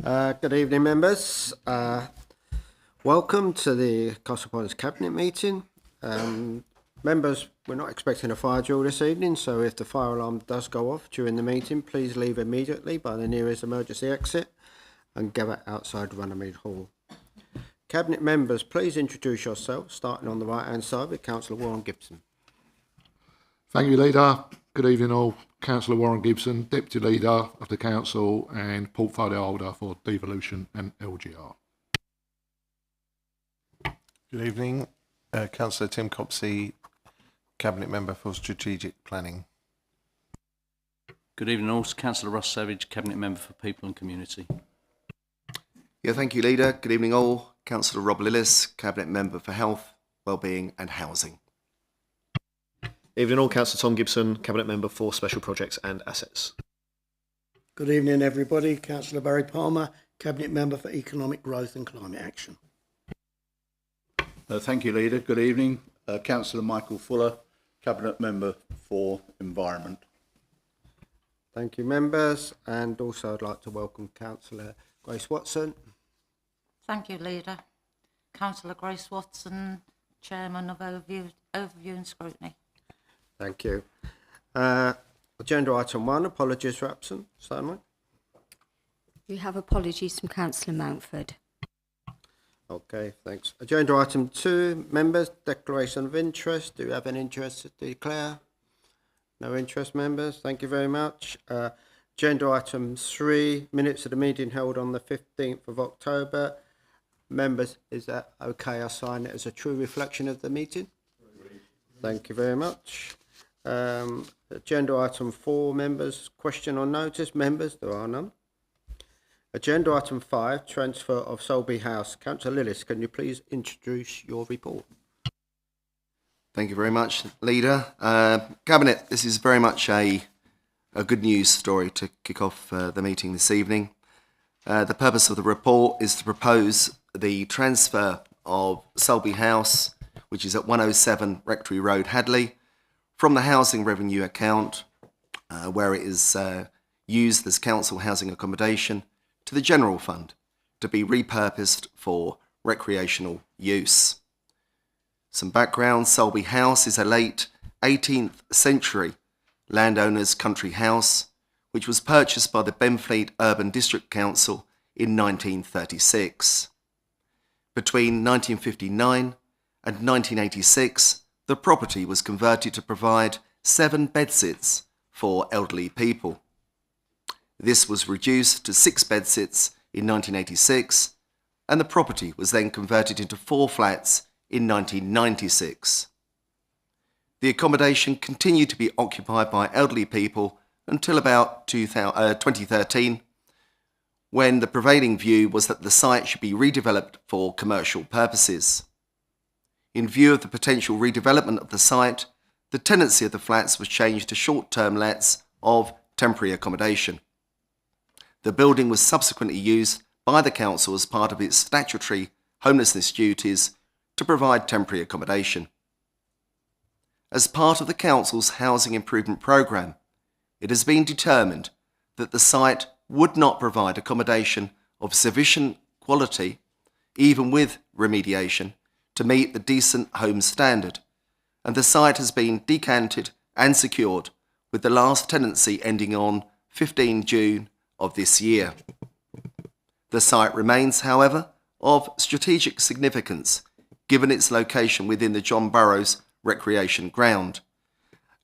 Good evening, members. Welcome to the Castle Pointers Cabinet meeting. Members, we're not expecting a fire drill this evening, so if the fire alarm does go off during the meeting, please leave immediately by the nearest emergency exit and gather outside Runnymede Hall. Cabinet members, please introduce yourselves, starting on the right-hand side with Councillor Warren Gibson. Thank you, Leader. Good evening all. Councillor Warren Gibson, Deputy Leader of the Council and Portfolio Holder for Devolution and LGR. Good evening. Councillor Tim Copsey, Cabinet Member for Strategic Planning. Good evening all. Councillor Ross Savage, Cabinet Member for People and Community. Yeah, thank you, Leader. Good evening all. Councillor Rob Lillis, Cabinet Member for Health, Wellbeing and Housing. Evening all, Councillor Tom Gibson, Cabinet Member for Special Projects and Assets. Good evening everybody, Councillor Barry Palmer, Cabinet Member for Economic Growth and Climate Action. Thank you, Leader. Good evening. Councillor Michael Fuller, Cabinet Member for Environment. Thank you, members, and also I'd like to welcome Councillor Grace Watson. Thank you, Leader. Councillor Grace Watson, Chairman of Overview and Scrutiny. Thank you. Agenda item 1, apologies for absence. Steinway. We have apologies from Councillor Mountford. Okay, thanks. Agenda item 2, members, declaration of interest. Do you have an interest to declare? No interest, members. Thank you very much. Agenda item 3, minutes of the meeting held on the 15th of October. Members, is that okay? I sign it as a true reflection of the meeting? Thank you very much. Agenda item 4, members, question or notice. Members, there are none. Agenda item 5, transfer of Solby House. Councillor Lillis, can you please introduce your report? Thank you very much, Leader. Cabinet, this is very much a good news story to kick off the meeting this evening. The purpose of the report is to propose the transfer of Solby House, which is at 107 Rectory Road, Hadley, from the housing revenue account, where it is used as council housing accommodation, to the general fund to be repurposed for recreational use. Some background: Solby House is a late 18th century landowner's country house, which was purchased by the Benfleet Urban District Council in 1936. Between 1959 and 1986, the property was converted to provide 7 bedsits for elderly people. This was reduced to 6 bedsits in 1986, and the property was then converted into 4 flats in 1996. The accommodation continued to be occupied by elderly people until about 2013, when the prevailing view was that the site should be redeveloped for commercial purposes. In view of the potential redevelopment of the site, the tenancy of the flats was changed to short-term lets of temporary accommodation. The building was subsequently used by the council as part of its statutory homelessness duties to provide temporary accommodation. As part of the council's housing improvement programme, it has been determined that the site would not provide accommodation of sufficient quality, even with remediation, to meet the decent home standard, and the site has been decanted and secured, with the last tenancy ending on 15 June of this year. The site remains, however, of strategic significance, given its location within the John Burroughs recreation ground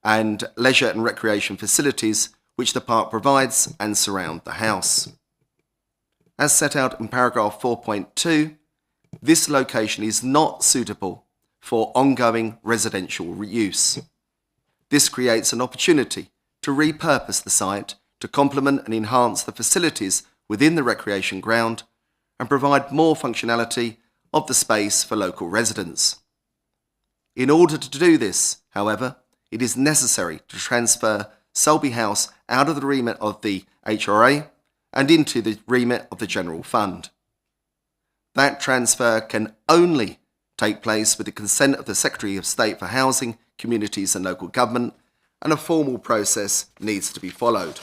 and leisure and recreation facilities which the park provides and surround the house. As set out in paragraph 4.2, this location is not suitable for ongoing residential use. This creates an opportunity to repurpose the site to complement and enhance the facilities within the recreation ground and provide more functionality of the space for local residents. In order to do this, however, it is necessary to transfer Solby House out of the remit of the HRA and into the remit of the General Fund. That transfer can only take place with the consent of the Secretary of State for Housing, Communities and Local Government, and a formal process needs to be followed.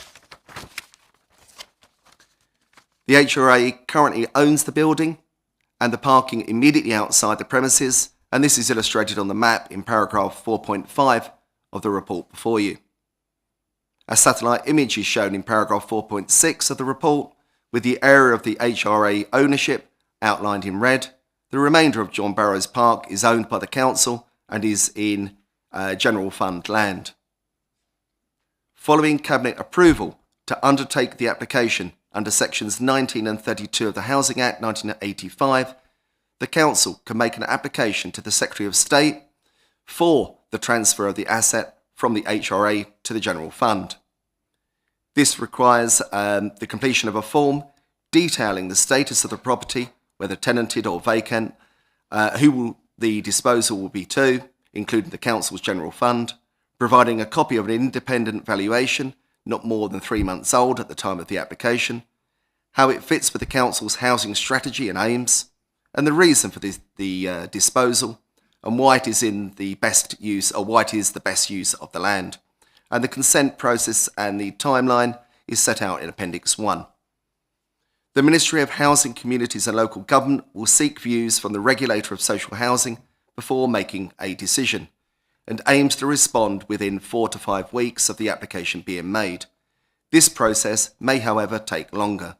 The HRA currently owns the building and the parking immediately outside the premises, and this is illustrated on the map in paragraph 4.5 of the report before you. A satellite image is shown in paragraph 4.6 of the report, with the area of the HRA ownership outlined in red. The remainder of John Barrows Park is owned by the council and is in general fund land. Following Cabinet approval to undertake the application under sections 19 and 32 of the Housing Act 1985, the council can make an application to the Secretary of State for the transfer of the asset from the HRA to the general fund. This requires the completion of a form detailing the status of the property, whether tenanted or vacant, the disposal will be to, including the council's general fund, providing a copy of an independent valuation, not more than 3 months old at the time of the application, how it fits with the council's housing strategy and aims, and the reason for the disposal, and why it is in the best use, or why it is the best use of the land. And the consent process and the timeline is set out in Appendix 1. The Ministry of Housing, Communities and Local Government will seek views from the Regulator of Social Housing before making a decision, and aims to respond within 4 to 5 weeks of the application being made. This process may, however, take longer.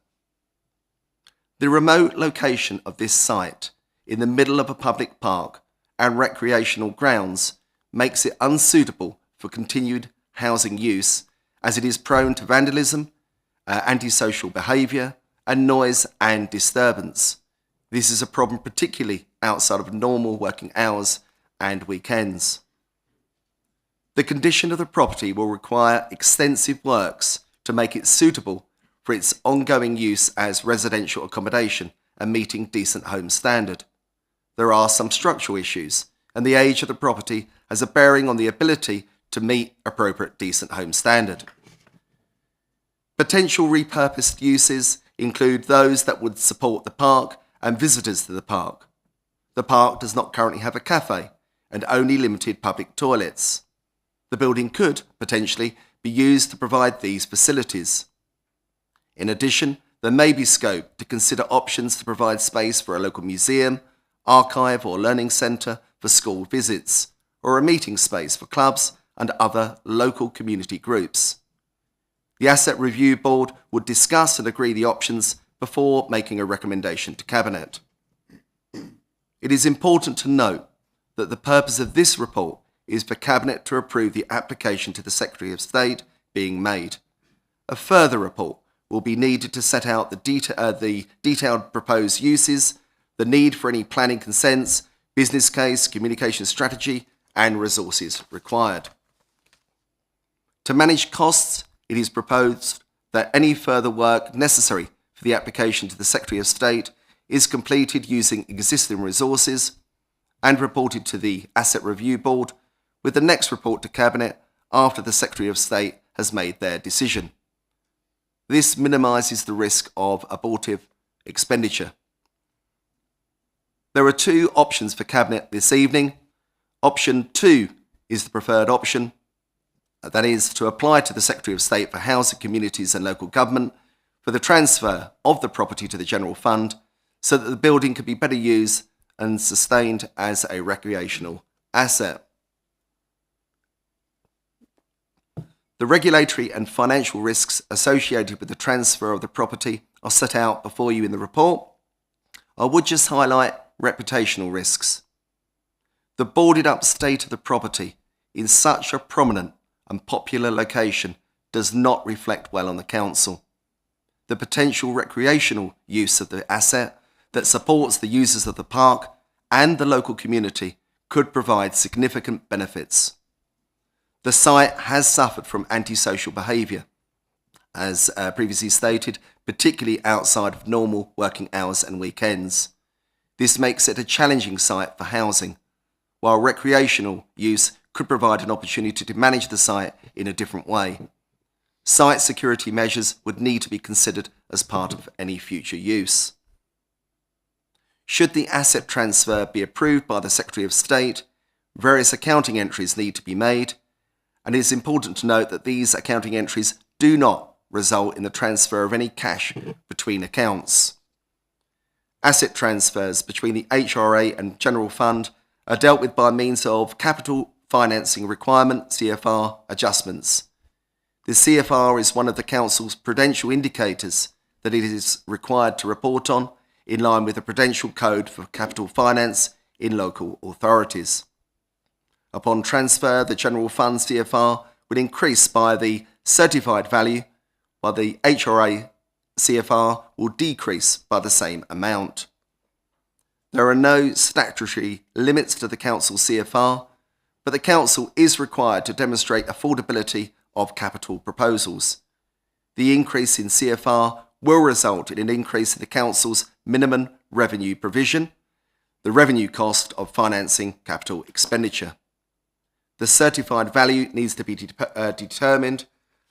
The remote location of this site, in the middle of a public park and recreational grounds, makes it unsuitable for continued housing use, as it is prone to vandalism, antisocial behaviour, and noise and disturbance. This is a problem particularly outside of normal working hours and weekends. The condition of the property will require extensive works to make it suitable for its ongoing use as residential accommodation and meeting decent home standard. There are some structural issues, and the age of the property has a bearing on the ability to meet appropriate decent home standard. Potential repurposed uses include those that would support the park and visitors to the park. The park does not currently have a cafe and only limited public toilets. The building could, potentially, be used to provide these facilities. In addition, there may be scope to consider options to provide space for a local museum, archive or learning centre for school visits, or a meeting space for clubs and other local community groups. The Asset Review Board would discuss and agree the options before making a recommendation to Cabinet. It is important to note that the purpose of this report is for Cabinet to approve the application to the Secretary of State being made. A further report will be needed to set out the detailed proposed uses, the need for any planning consents, business case, communication strategy, and resources required. To manage costs, it is proposed that any further work necessary for the application to the Secretary of State is completed using existing resources and reported to the Asset Review Board, with the next report to Cabinet after the Secretary of State has made their decision. This minimises the risk of abortive expenditure. There are 2 options for Cabinet this evening. Option 2 is the preferred option, that is, to apply to the Secretary of State for Housing, Communities and Local Government for the transfer of the property to the General Fund so that the building can be better used and sustained as a recreational asset. The regulatory and financial risks associated with the transfer of the property are set out before you in the report. I would just highlight reputational risks. The boarded up state of the property in such a prominent and popular location does not reflect well on the council. The potential recreational use of the asset that supports the users of the park and the local community could provide significant benefits. The site has suffered from antisocial behaviour, as previously stated, particularly outside of normal working hours and weekends. This makes it a challenging site for housing, while recreational use could provide an opportunity to manage the site in a different way. Site security measures would need to be considered as part of any future use. Should the asset transfer be approved by the Secretary of State, various accounting entries need to be made, and it is important to note that these accounting entries do not result in the transfer of any cash between accounts. Asset transfers between the HRA and General Fund are dealt with by means of Capital Financing Requirement CFR adjustments. The CFR is one of the Council's prudential indicators that it is required to report on in line with the Prudential Code for Capital Finance in local authorities. Upon transfer, the General Fund CFR will increase by the certified value, while the HRA CFR will decrease by the same amount. There are no statutory limits to the Council CFR, but the Council is required to demonstrate affordability of capital proposals. The increase in CFR will result in an increase in the Council's minimum revenue provision, the revenue cost of financing capital expenditure. The certified value needs to be determined,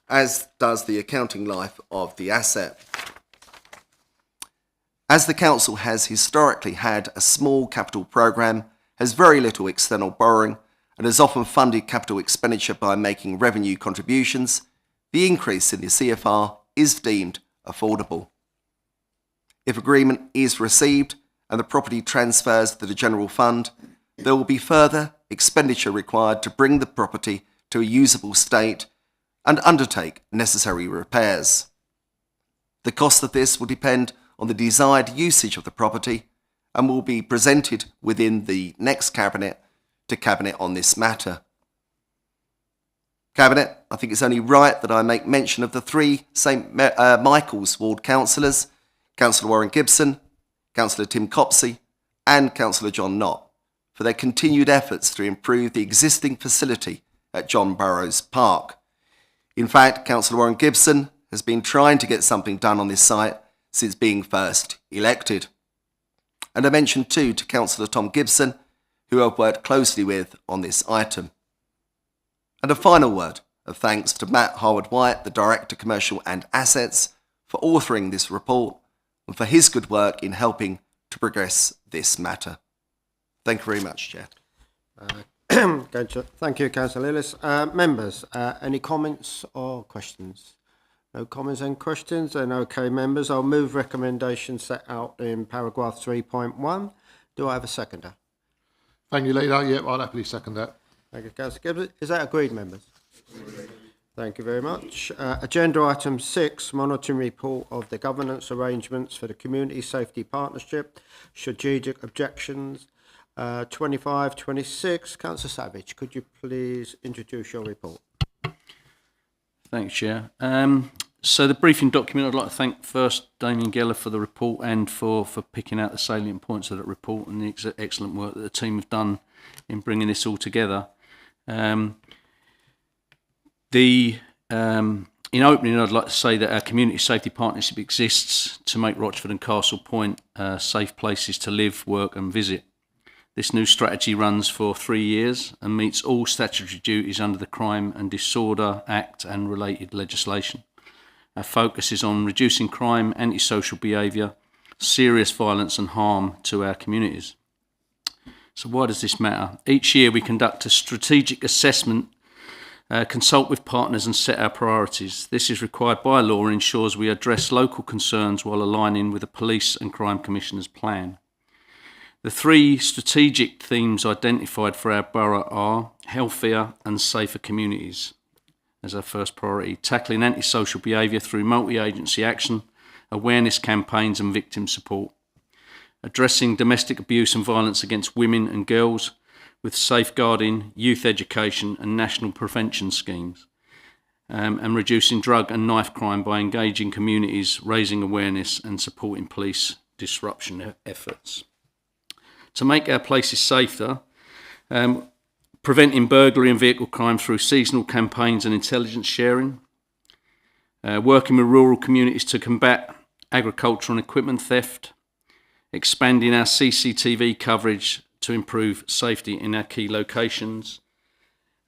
as does the accounting life of the asset. As the Council has historically had a small capital programme, has very little external borrowing, and has often funded capital expenditure by making revenue contributions, the increase in the CFR is deemed affordable. If agreement is received and the property transfers to the General Fund, there will be further expenditure required to bring the property to a usable state and undertake necessary repairs. The cost of this will depend on the desired usage of the property and will be presented within the next Cabinet to Cabinet on this matter. Cabinet, I think it's only right that I make mention of the three St Michael's Ward councillors, Councillor Warren Gibson, Councillor Tim Copsey and Councillor John Knott, for their continued efforts to improve the existing facility at John Burroughs Park. In fact, Councillor Warren Gibson has been trying to get something done on this site since being first elected. And I mention too to Councillor Tom Gibson, who I've worked closely with on this item. And a final word of thanks to Matt Harwood-White, the Director Commercial and Assets, for authoring this report and for his good work in helping to progress this matter. Thank you very much, Chair. Thank you, Councillor Lillis. Members, any comments or questions? No comments and questions? And okay, members, I'll move recommendations set out in paragraph 3.1. Do I have a seconder? Thank you, Leader. Yep, I'll happily second that. Thank you, Councillor Gibbs. Is that agreed, members? Thank you very much. Agenda item 6, monitoring report of the governance arrangements for the Community Safety Partnership, strategic objections, 25-26. Councillor Savage, could you please introduce your report? Thanks, Chair. So the briefing document, I'd like to thank first Damien Geller for the report and for picking out the salient points of that report and the excellent work that the team have done in bringing this all together. In opening, I'd like to say that our community safety partnership exists to make Rochford and Castle Point safe places to live, work and visit. This new strategy runs for 3 years and meets all statutory duties under the Crime and Disorder Act and related legislation. Our focus is on reducing crime, antisocial behaviour, serious violence and harm to our communities. So why does this matter? Each year we conduct a strategic assessment, consult with partners and set our priorities. This is required by law and ensures we address local concerns while aligning with the Police and Crime Commissioner's plan. The 3 strategic themes identified for our borough are healthier and safer communities as our first priority, tackling antisocial behaviour through multi-agency action, awareness campaigns and victim support, addressing domestic abuse and violence against women and girls with safeguarding, youth education and national prevention schemes, and reducing drug and knife crime by engaging communities, raising awareness and supporting police disruption efforts. To make our places safer, preventing burglary and vehicle crime through seasonal campaigns and intelligence sharing, working with rural communities to combat agricultural and equipment theft, expanding our CCTV coverage to improve safety in our key locations.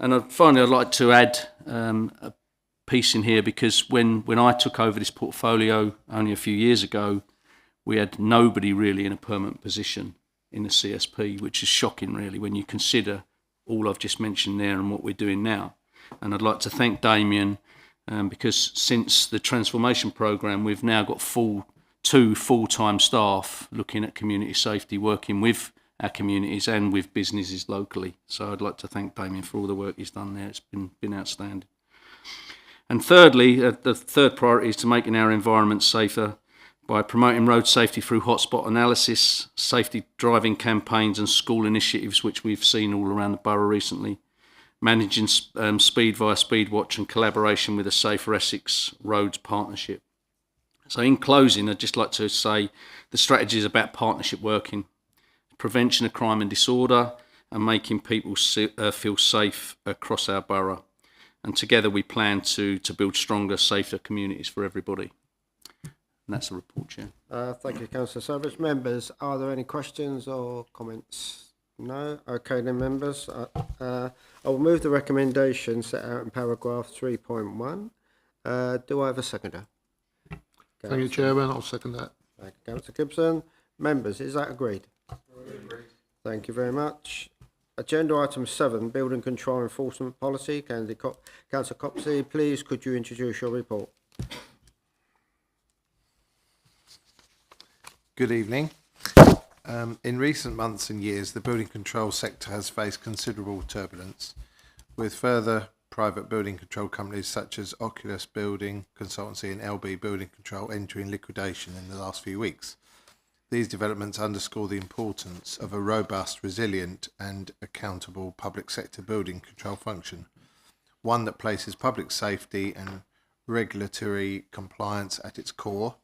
And finally, I'd like to add a piece in here because when I took over this portfolio only a few years ago, we had nobody really in a permanent position in the CSP, which is shocking really when you consider all I've just mentioned there and what we're doing now. And I'd like to thank Damien because since the transformation programme, we've now got two full-time staff looking at community safety, working with our communities and with businesses locally. So I'd like to thank Damien for all the work he's done there. It's been outstanding. And thirdly, the third priority is to making our environment safer by promoting road safety through hotspot analysis, safety driving campaigns and school initiatives, which we've seen all around the borough recently, managing speed via Speedwatch and collaboration with the Safer Essex Roads Partnership. So in closing, I'd just like to say the strategy is about partnership working, prevention of crime and disorder, and making people feel safe across our borough. And together we plan to build stronger, safer communities for everybody. And that's the report, Chair. Thank you, Councillor Savage. Members, are there any questions or comments? No? Okay then, members. I will move the recommendation set out in paragraph 3.1. Do I have a seconder? Thank you, Chairman. I'll second that. Thank you, Councillor Gibson. Members, is that agreed? Agreed. Thank you very much. Agenda item 7, Building Control Enforcement Policy. Councillor Copsey, please could you introduce your report? Good evening. In recent months and years, the building control sector has faced considerable turbulence, with further private building control companies such as Oculus Building Consultancy and LB Building Control entering liquidation in the last few weeks. These developments underscore the importance of a robust, resilient and accountable public sector building control function, one that places public safety and regulatory compliance at its core.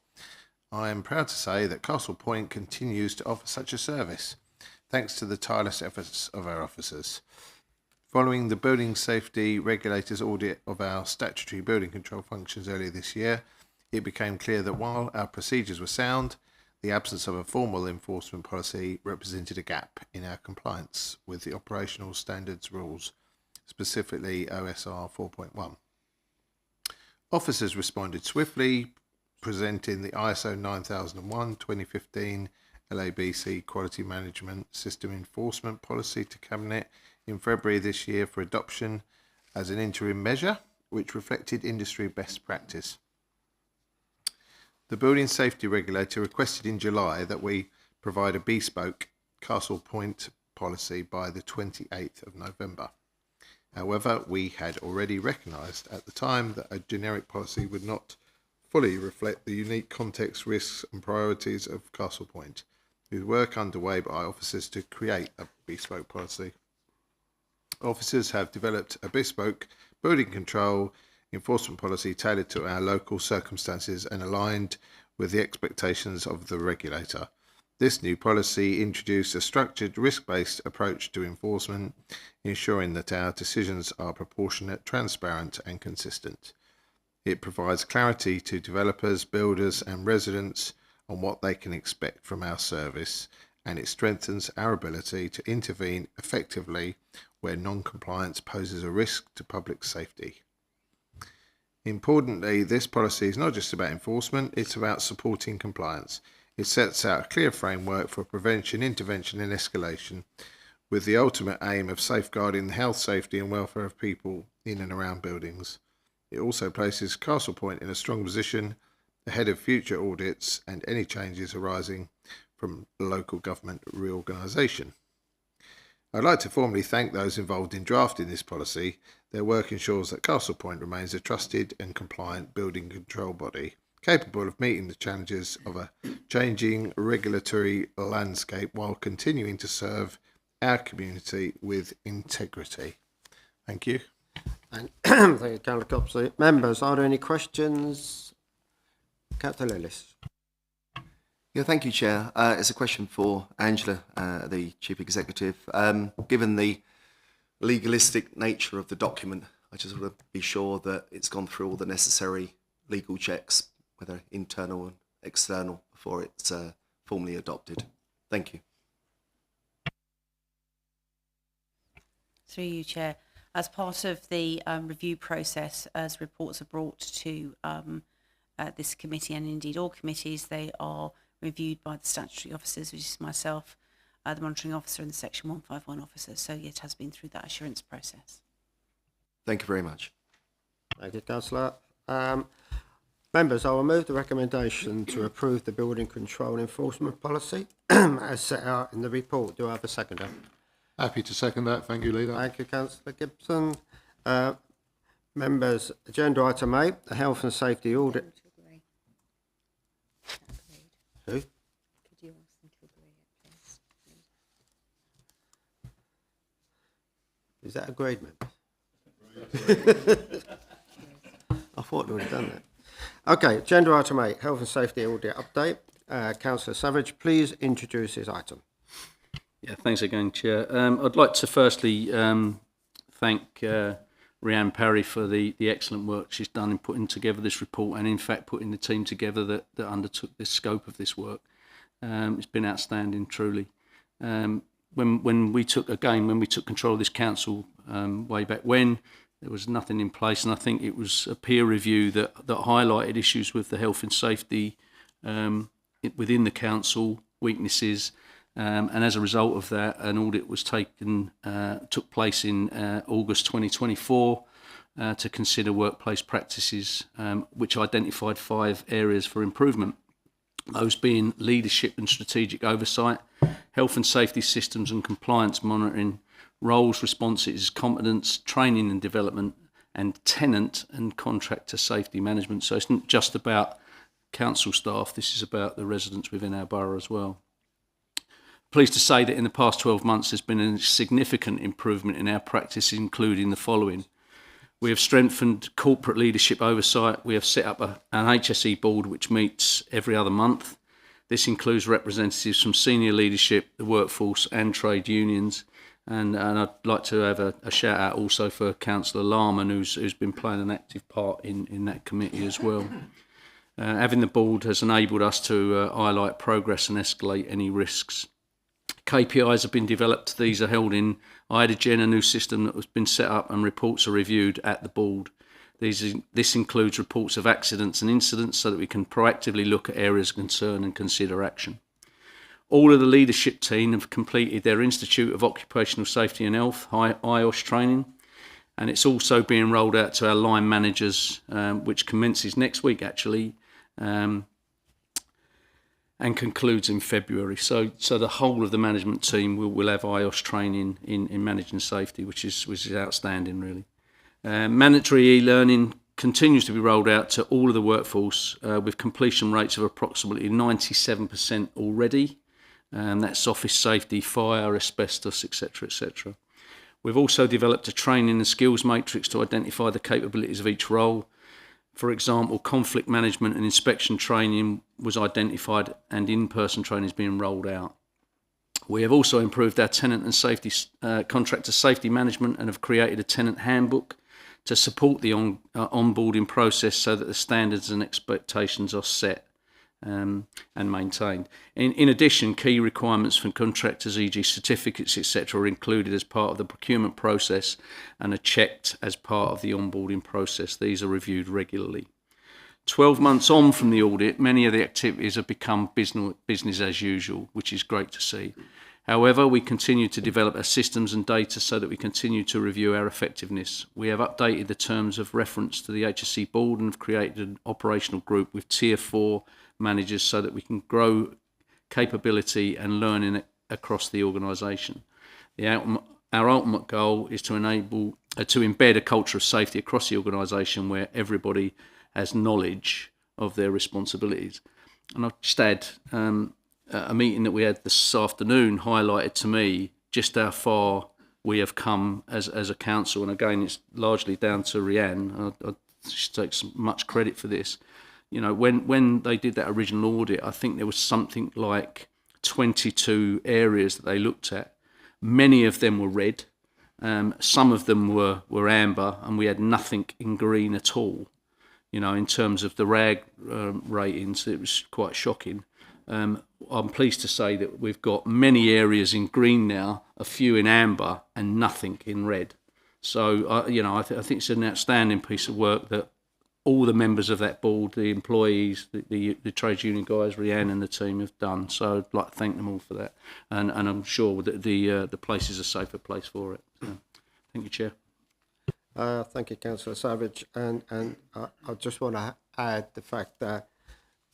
I am proud to say that Castle Point continues to offer such a service, thanks to the tireless efforts of our officers. Following the Building Safety Regulator's audit of our statutory building control functions earlier this year, it became clear that while our procedures were sound, the absence of a formal enforcement policy represented a gap in our compliance with the operational standards rules, specifically OSR 4.1. Officers responded swiftly, presenting the ISO 9001-2015 LABC Quality Management System Enforcement Policy to Cabinet in February this year for adoption as an interim measure, which reflected industry best practice. The Building Safety Regulator requested in July that we provide a bespoke Castle Point policy by the 28th of November. However, we had already recognised at the time that a generic policy would not fully reflect the unique context, risks and priorities of Castle Point, with work underway by officers to create a bespoke policy. Officers have developed a bespoke building control enforcement policy tailored to our local circumstances and aligned with the expectations of the regulator. This new policy introduced a structured, risk-based approach to enforcement, ensuring that our decisions are proportionate, transparent and consistent. It provides clarity to developers, builders and residents on what they can expect from our service, and it strengthens our ability to intervene effectively where non-compliance poses a risk to public safety. Importantly, this policy is not just about enforcement, it's about supporting compliance. It sets out a clear framework for prevention, intervention and escalation, with the ultimate aim of safeguarding the health, safety and welfare of people in and around buildings. It also places Castle Point in a strong position ahead of future audits and any changes arising from local government reorganisation. I'd like to formally thank those involved in drafting this policy. Their work ensures that Castle Point remains a trusted and compliant building control body, capable of meeting the challenges of a changing regulatory landscape while continuing to serve our community with integrity. Thank you. And thank you, Councillor Copsey. Members, are there any questions? Councillor Lillis. Yeah, thank you, Chair. It's a question for Angela, the Chief Executive. Given the legalistic nature of the document, I just want to be sure that it's gone through all the necessary legal checks, whether internal and external, before it's formally adopted. Thank you. Through you, Chair. As part of the review process, as reports are brought to this committee and indeed all committees, they are reviewed by the statutory officers, which is myself, the monitoring officer and the Section 151 officer. So it has been through that assurance process. Thank you very much. Thank you, Councillor. Members, I will move the recommendation to approve the building control enforcement policy as set out in the report. Do I have a seconder? Happy to second that. Thank you, Leader. Thank you, Councillor Gibson. Members, agenda item 8, the health and safety audit. Who? Could you ask them to agree it, please? Is that agreed, members? I thought we would have done that. Okay, agenda item 8, health and safety audit update. Councillor Savage, please introduce his item. Yeah, thanks again, Chair. I'd like to firstly thank Rhiannon Parry for the excellent work she's done in putting together this report and, in fact, putting the team together that undertook this scope of this work. It's been outstanding, truly. When we took control of this council way back when, there was nothing in place, and I think it was a peer review that highlighted issues with the health and safety within the council, weaknesses, and as a result of that, an audit was took place in August 2024 to consider workplace practices, which identified 5 areas for improvement. Those being leadership and strategic oversight, health and safety systems and compliance monitoring, roles, responses, competence, training and development, and tenant and contractor safety management. So it's not just about council staff, this is about the residents within our borough as well. Pleased to say that in the past 12 months there's been a significant improvement in our practice, including the following. We have strengthened corporate leadership oversight. We have set up an HSE board which meets every other month. This includes representatives from senior leadership, the workforce and trade unions. And I'd like to have a shout out also for Councillor Larman, who's been playing an active part in that committee as well. Having the board has enabled us to highlight progress and escalate any risks. KPIs have been developed. These are held in Idogen, a new system that has been set up, and reports are reviewed at the board. This includes reports of accidents and incidents so that we can proactively look at areas of concern and consider action. All of the leadership team have completed their Institute of Occupational Safety and Health, IOSH training, and it's also being rolled out to our line managers, which commences next week actually, and concludes in February. So the whole of the management team will have IOSH training in managing safety, which is outstanding really. Mandatory e-learning continues to be rolled out to all of the workforce with completion rates of approximately 97% already. That's office safety, fire, asbestos, etc., etc. We've also developed a training and skills matrix to identify the capabilities of each role. For example, conflict management and inspection training was identified and in-person training is being rolled out. We have also improved our tenant and safety contractor safety management and have created a tenant handbook to support the onboarding process so that the standards and expectations are set and maintained. In addition, key requirements from contractors, e.g. certificates, etc., are included as part of the procurement process and are checked as part of the onboarding process. These are reviewed regularly. 12 months on from the audit, many of the activities have become business as usual, which is great to see. However, we continue to develop our systems and data so that we continue to review our effectiveness. We have updated the terms of reference to the HSE board and have created an operational group with Tier 4 managers so that we can grow capability and learning across the organisation. Our ultimate goal is to embed a culture of safety across the organisation where everybody has knowledge of their responsibilities. And I'll just add, a meeting that we had this afternoon highlighted to me just how far we have come as a council, and again it's largely down to Rhiannon. She takes much credit for this. You know, when they did that original audit, I think there was something like 22 areas that they looked at. Many of them were red, some of them were amber, and we had nothing in green at all. You know, in terms of the RAG ratings, it was quite shocking. I'm pleased to say that we've got many areas in green now, a few in amber, and nothing in red. So, you know, I think it's an outstanding piece of work that all the members of that board, the employees, the trade union guys, Rhiannon and the team have done. So I'd like to thank them all for that. And I'm sure that the place is a safer place for it. So, thank you, Chair. Thank you, Councillor Savage. And I just want to add the fact that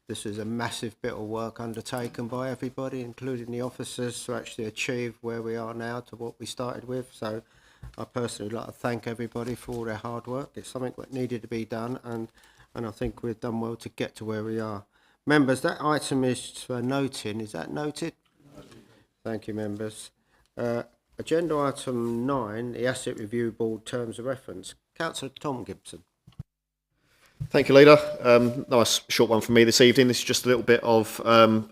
this is a massive bit of work undertaken by everybody, including the officers, to actually achieve where we are now to what we started with. So I personally like to thank everybody for all their hard work. It's something that needed to be done, and I think we've done well to get to where we are. Members, that item is for noting. Is that noted? Thank you, members. Agenda item 9, the Asset Review Board Terms of Reference. Councillor Tom Gibson. Thank you, Leader. Nice short one from me this evening. This is just a little bit of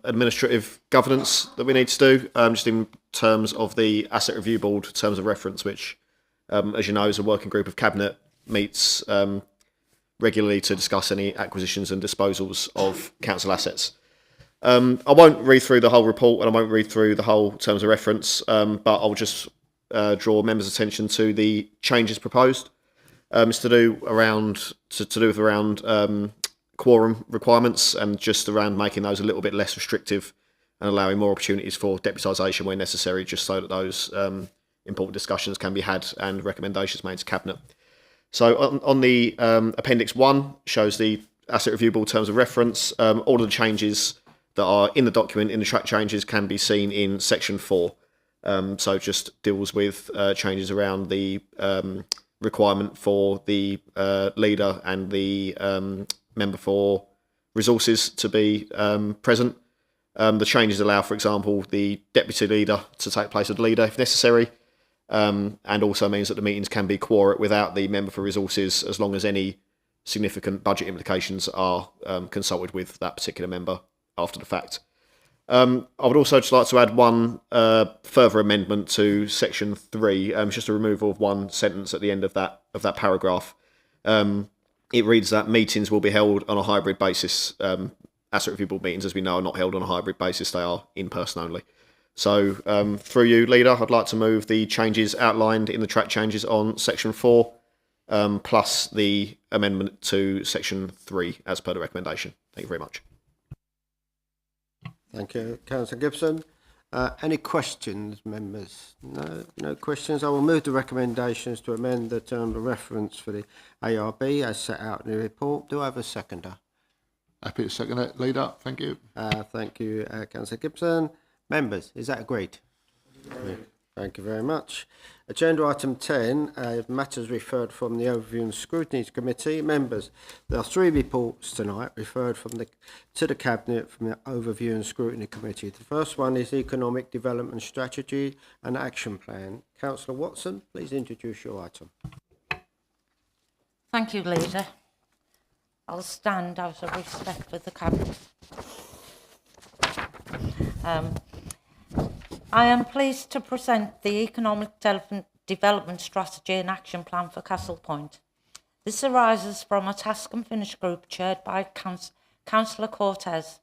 administrative governance that we need to do, just in terms of the Asset Review Board Terms of Reference, which, as you know, is a working group of Cabinet, meets regularly to discuss any acquisitions and disposals of council assets. I won't read through the whole report and I won't read through the whole Terms of Reference, but I'll just draw members' attention to the changes proposed. It's to do with around quorum requirements and just around making those a little bit less restrictive and allowing more opportunities for deputisation where necessary, just so that those important discussions can be had and recommendations made to Cabinet. So on the Appendix 1 shows the Asset Review Board Terms of Reference. All of the changes that are in the document, in the track changes, can be seen in Section 4. So just deals with changes around the requirement for the leader and the member for resources to be present. The changes allow, for example, the deputy leader to take place of the leader if necessary, and also means that the meetings can be quorate without the member for resources, as long as any significant budget implications are consulted with that particular member after the fact. I would also just like to add one further amendment to Section 3, just a removal of one sentence at the end of that paragraph. It reads that meetings will be held on a hybrid basis. Asset Review Board meetings, as we know, are not held on a hybrid basis, they are in person only. So through you, Leader, I'd like to move the changes outlined in the track changes on Section 4, plus the amendment to Section 3 as per the recommendation. Thank you very much. Thank you, Councillor Gibson. Any questions, members? No questions. I will move the recommendations to amend the term of reference for the ARB as set out in the report. Do I have a seconder? Happy to second it, Leader. Thank you. Thank you, Councillor Gibson. Members, is that agreed? Thank you very much. Agenda item 10, matters referred from the Overview and Scrutiny Committee. Members, there are 3 reports tonight referred to the Cabinet from the Overview and Scrutiny Committee. The first one is Economic Development Strategy and Action Plan. Councillor Watson, please introduce your item. Thank you, Leader. I'll stand out of respect for the Cabinet. I am pleased to present the Economic Development Strategy and Action Plan for Castle Point. This arises from a task and finish group chaired by Councillor Cortez.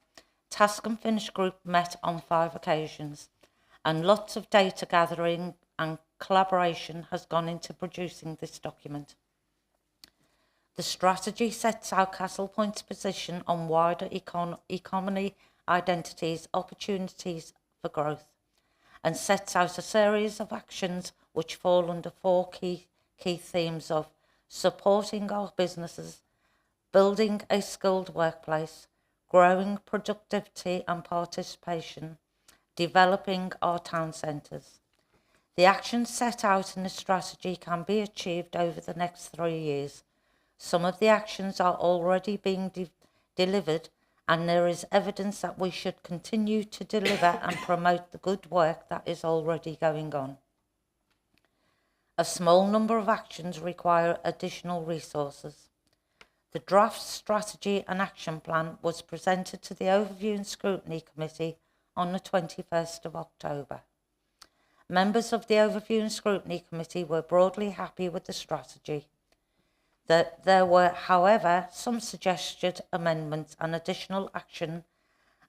Task and finish group met on 5 occasions, and lots of data gathering and collaboration has gone into producing this document. The strategy sets out Castle Point's position on wider economy, identities, opportunities for growth, and sets out a series of actions which fall under 4 key themes of supporting our businesses, building a skilled workplace, growing productivity and participation, developing our town centres. The actions set out in the strategy can be achieved over the next 3 years. Some of the actions are already being delivered, and there is evidence that we should continue to deliver and promote the good work that is already going on. A small number of actions require additional resources. The draft strategy and action plan was presented to the Overview and Scrutiny Committee on the 21st of October. Members of the Overview and Scrutiny Committee were broadly happy with the strategy. That there were, however, some suggested amendments and additional action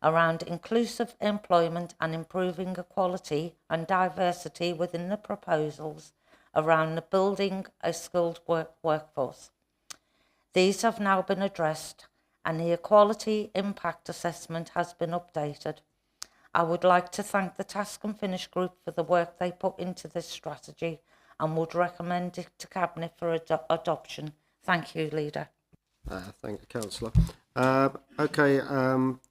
around inclusive employment and improving equality and diversity within the proposals around the building a skilled workforce. These have now been addressed, and the equality impact assessment has been updated. I would like to thank the Task and Finish group for the work they put into this strategy and would recommend it to Cabinet for adoption. Thank you, Leader. Thank you, Councillor.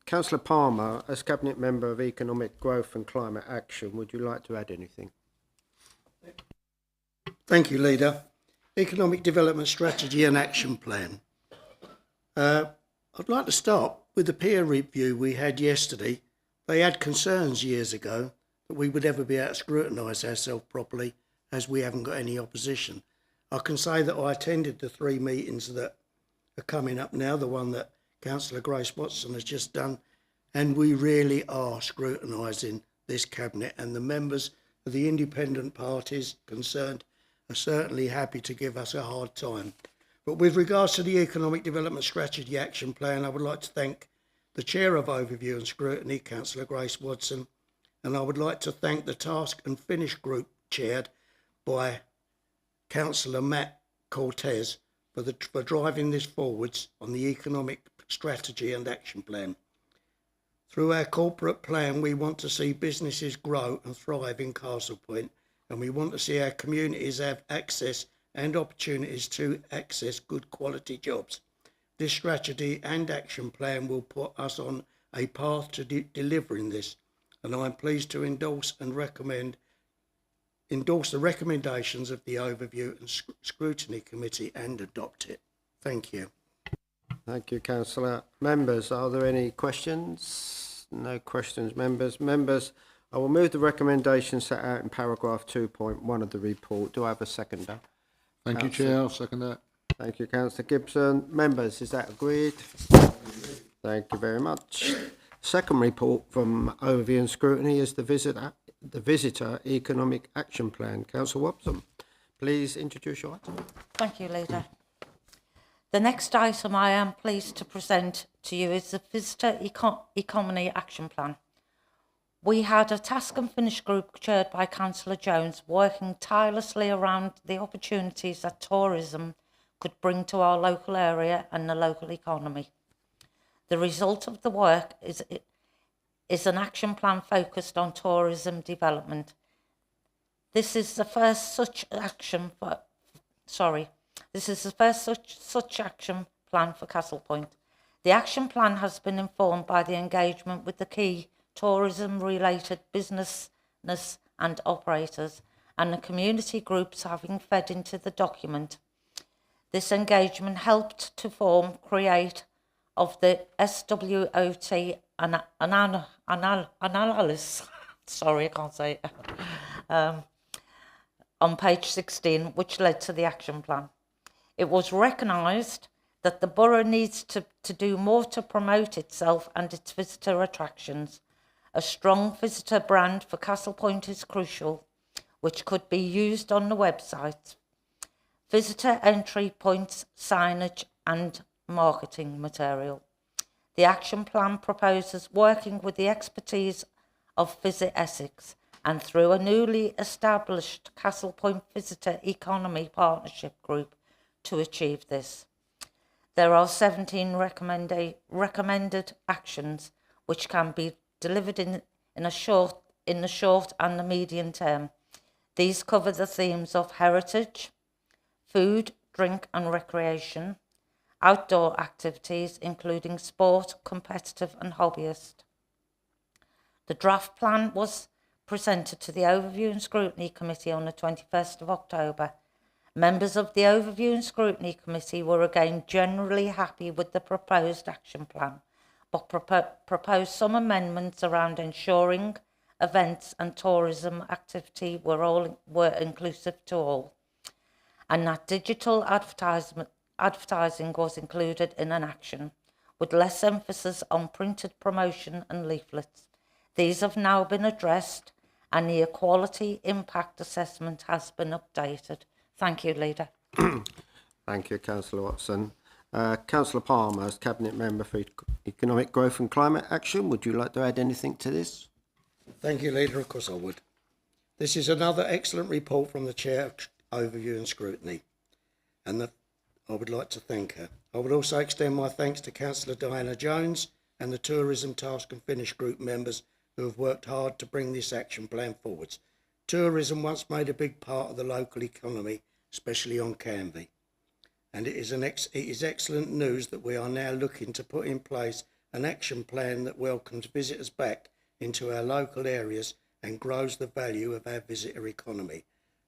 Councillor Palmer, as Cabinet Member of Economic Growth and Climate Action, would you like to add anything? Thank you, Leader. Economic Development Strategy and Action Plan. I'd like to start with the peer review we had yesterday. They had concerns years ago that we would ever be able to scrutinise ourselves properly as we haven't got any opposition. I can say that I attended the 3 meetings that are coming up now, the one that Councillor Grace Watson has just done, and we really are scrutinising this Cabinet, and the members of the independent parties concerned are certainly happy to give us a hard time. But with regards to the Economic Development Strategy Action Plan, I would like to thank the Chair of Overview and Scrutiny, Councillor Grace Watson, and I would like to thank the Task and Finish Group chaired by Councillor Matt Cortez for driving this forwards on the Economic Strategy and Action Plan. Through our corporate plan, we want to see businesses grow and thrive in Castle Point, and we want to see our communities have access and opportunities to access good quality jobs. This strategy and action plan will put us on a path to delivering this, and I'm pleased to endorse the recommendations of the Overview and Scrutiny Committee and adopt it. Thank you. Thank you, Councillor. Members, are there any questions? No questions, members. Members, I will move the recommendation set out in paragraph 2.1 of the report. Do I have a seconder? Thank you, Chair. I'll second that. Thank you, Councillor Gibson. Members, is that agreed? Thank you very much. Second report from Overview and Scrutiny is the Visitor Economic Action Plan. Councillor Watson, please introduce your item. Thank you, Leader. The next item I am pleased to present to you is the Visitor Economy Action Plan. We had a task and finish group chaired by Councillor Jones working tirelessly around the opportunities that tourism could bring to our local area and the local economy. The result of the work is an action plan focused on tourism development. This is the first such action plan for Castle Point. The action plan has been informed by the engagement with the key tourism-related businesses and operators, and the community groups having fed into the document. This engagement helped to create of the SWOT analysis, sorry, I can't say it, on page 16, which led to the action plan. It was recognised that the Borough needs to do more to promote itself and its visitor attractions. A strong visitor brand for Castle Point is crucial, which could be used on the website, visitor entry points, signage and marketing material. The action plan proposes working with the expertise of Visit Essex and through a newly established Castle Point Visitor Economy Partnership Group to achieve this. There are 17 recommended actions which can be delivered in the short and the medium term. These cover the themes of heritage, food, drink and recreation, outdoor activities including sport, competitive and hobbyist. The draft plan was presented to the Overview and Scrutiny Committee on the 21st of October. Members of the Overview and Scrutiny Committee were again generally happy with the proposed action plan, but proposed some amendments around ensuring events and tourism activity were inclusive to all, and that digital advertising was included in an action, with less emphasis on printed promotion and leaflets. These have now been addressed, and the equality impact assessment has been updated. Thank you, Leader. Thank you, Councillor Watson. Councillor Palmer, as Cabinet Member for Economic Growth and Climate Action, would you like to add anything to this? Thank you, Leader. Of course I would. This is another excellent report from the Chair of Overview and Scrutiny, and I would like to thank her. I would also extend my thanks to Councillor Diana Jones and the Tourism Task and Finish Group members who have worked hard to bring this action plan forwards. Tourism once made a big part of the local economy, especially on Canvey. And it is excellent news that we are now looking to put in place an action plan that welcomes visitors back into our local areas and grows the value of our visitor economy.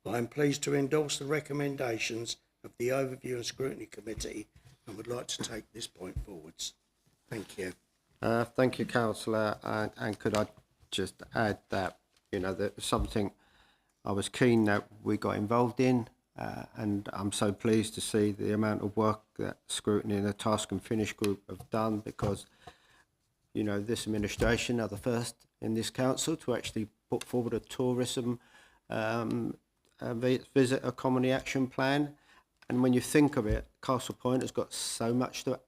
I am pleased to endorse the recommendations of the Overview and Scrutiny Committee and would like to take this point forwards. Thank you. Thank you, Councillor. And could I just add that, that something I was keen that we got involved in, and I'm so pleased to see the amount of work that Scrutiny and the Task and Finish group have done, because, this administration are the first in this council to actually put forward a tourism visitor comedy action plan. And when you think of it, Castle Point has got so much to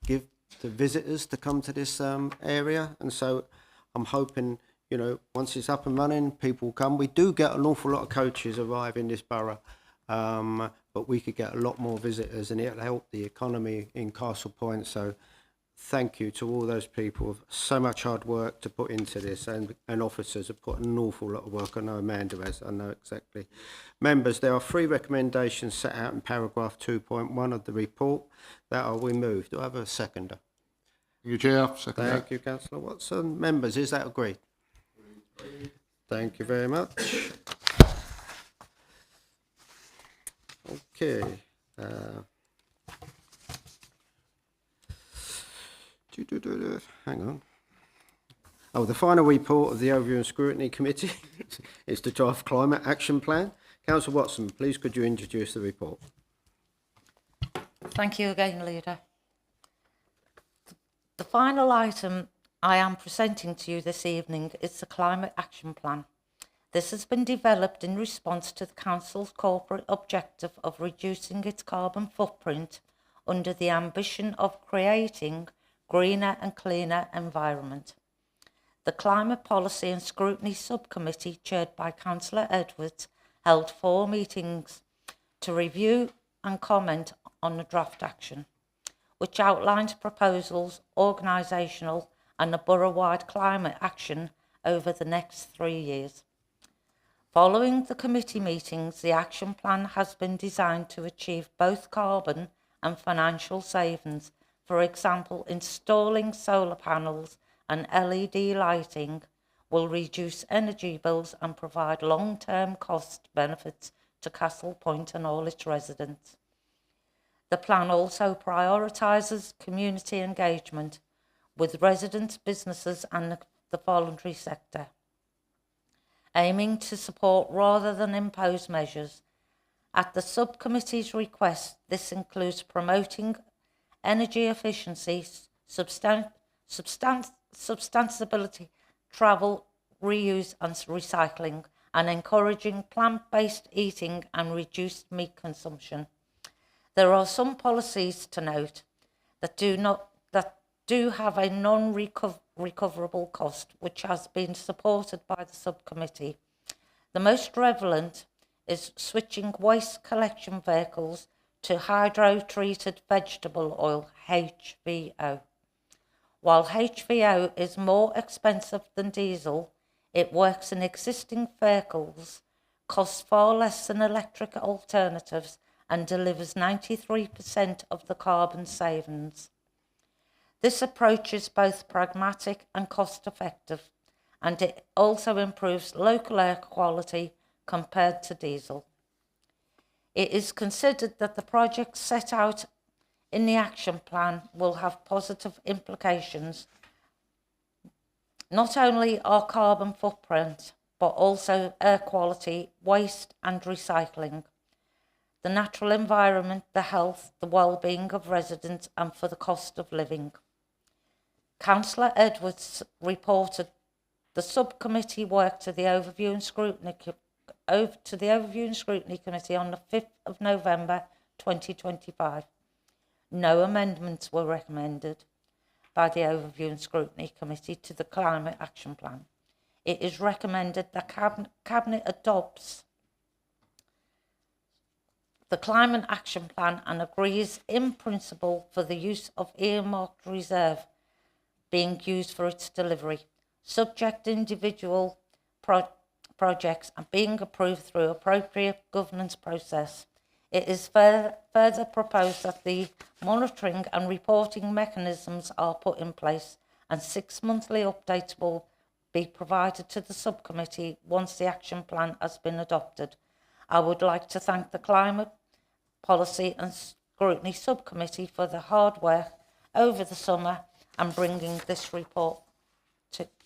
give to visitors to come to this area, and so I'm hoping, once it's up and running, people will come. We do get an awful lot of coaches arrive in this borough, but we could get a lot more visitors, and it'll help the economy in Castle Point. So thank you to all those people. So much hard work to put into this, and officers have put an awful lot of work. I know Amanda has, I know exactly. Members, there are 3 recommendations set out in paragraph 2.1 of the report that are removed. Do I have a seconder? Thank you, Chair. Second. Thank you, Councillor Watson. Members, is that agreed? Thank you very much. Okay. Hang on. Oh, the final report of the Overview and Scrutiny Committee is the Draft Climate Action Plan. Councillor Watson, please could you introduce the report? Thank you again, Leader. The final item I am presenting to you this evening is the Climate Action Plan. This has been developed in response to the Council's corporate objective of reducing its carbon footprint under the ambition of creating greener and cleaner environment. The Climate Policy and Scrutiny Subcommittee, chaired by Councillor Edwards, held 4 meetings to review and comment on the draft action, which outlined proposals, organisational and a borough-wide climate action over the next 3 years. Following the committee meetings, the action plan has been designed to achieve both carbon and financial savings. For example, installing solar panels and LED lighting will reduce energy bills and provide long-term cost benefits to Castle Point and all its residents. The plan also prioritises community engagement with residents, businesses and the voluntary sector, aiming to support rather than impose measures. At the subcommittee's request, this includes promoting energy efficiency, sustainability, travel, reuse and recycling, and encouraging plant-based eating and reduced meat consumption. There are some policies to note that do have a non-recoverable cost, which has been supported by the subcommittee. The most relevant is switching waste collection vehicles to hydro-treated vegetable oil, HVO. While HVO is more expensive than diesel, it works in existing vehicles, costs far less than electric alternatives, and delivers 93% of the carbon savings. This approach is both pragmatic and cost-effective, and it also improves local air quality compared to diesel. It is considered that the projects set out in the action plan will have positive implications, not only our carbon footprint, but also air quality, waste and recycling, the natural environment, the health, the well-being of residents and for the cost of living. Councillor Edwards reported the subcommittee work to the Overview and Scrutiny Committee on the 5th of November 2025. No amendments were recommended by the Overview and Scrutiny Committee to the Climate Action Plan. It is recommended that Cabinet adopts the Climate Action Plan and agrees in principle for the use of earmarked reserve being used for its delivery, subject to individual projects and being approved through appropriate governance process. It is further proposed that the monitoring and reporting mechanisms are put in place and 6 monthly updates will be provided to the subcommittee once the action plan has been adopted. I would like to thank the Climate Policy and Scrutiny Subcommittee for the hard work over the summer and bringing this report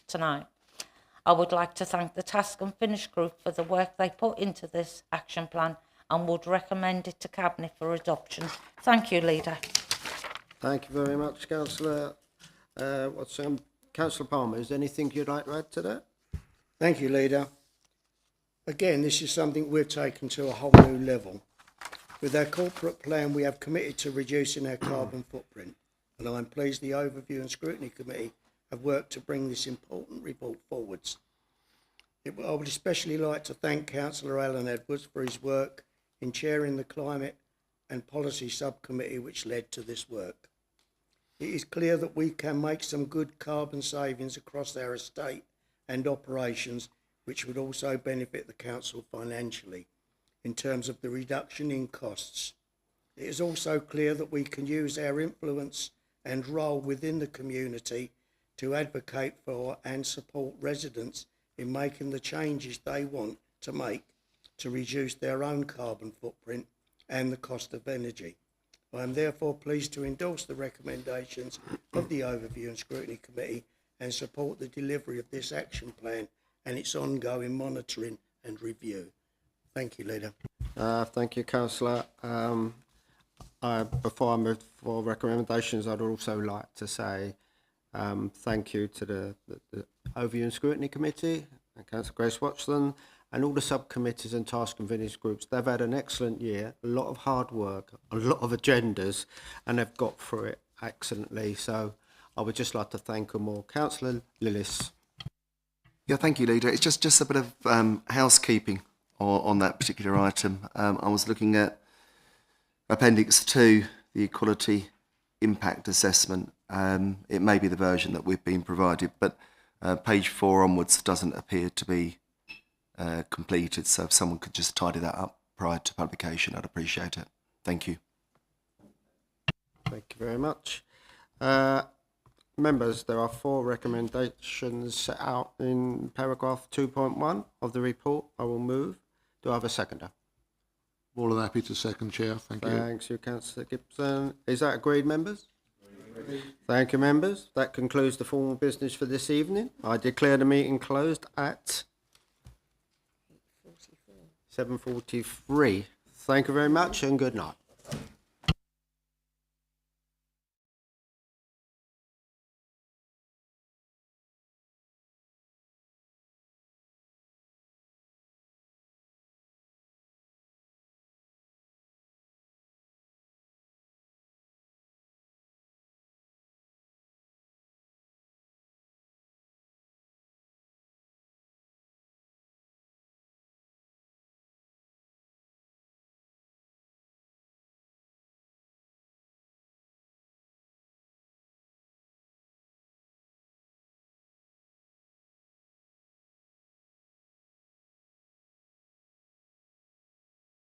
tonight. I would like to thank the Task and Finish Group for the work they put into this action plan and would recommend it to Cabinet for adoption. Thank you, Leader. Thank you very much, Councillor. Councillor Palmer, is there anything you'd like to add to that? Thank you, Leader. Again, this is something we've taken to a whole new level. With our corporate plan, we have committed to reducing our carbon footprint, and I'm pleased the Overview and Scrutiny Committee have worked to bring this important report forwards. I would especially like to thank Councillor Alan Edwards for his work in chairing the Climate and Policy Subcommittee which led to this work. It is clear that we can make some good carbon savings across our estate and operations, which would also benefit the Council financially in terms of the reduction in costs. It is also clear that we can use our influence and role within the community to advocate for and support residents in making the changes they want to make to reduce their own carbon footprint and the cost of energy. I am therefore pleased to endorse the recommendations of the Overview and Scrutiny Committee and support the delivery of this action plan and its ongoing monitoring and review. Thank you, Leader. Thank you, Councillor. Before I move for recommendations, I'd also like to say thank you to the Overview and Scrutiny Committee and Councillor Grace Watson and all the subcommittees and task and finish groups. They've had an excellent year, a lot of hard work, a lot of agendas, and they've got through it excellently. So I would just like to thank them all. Councillor Lillis. Yeah, thank you, Leader. It's just a bit of housekeeping on that particular item. I was looking at Appendix 2, the Equality Impact Assessment. It may be the version that we've been provided, but page 4 onwards doesn't appear to be completed, so if someone could just tidy that up prior to publication, I'd appreciate it. Thank you. Thank you very much. Members, there are 4 recommendations set out in paragraph 2.1 of the report. I will move. Do I have a seconder? More than happy to second, Chair. Thank you. Thanks, you, Councillor Gibson. Is that agreed, members? Agreed. Thank you, members. That concludes the formal business for this evening. I declare the meeting closed at 7:43. Thank you very much and good night.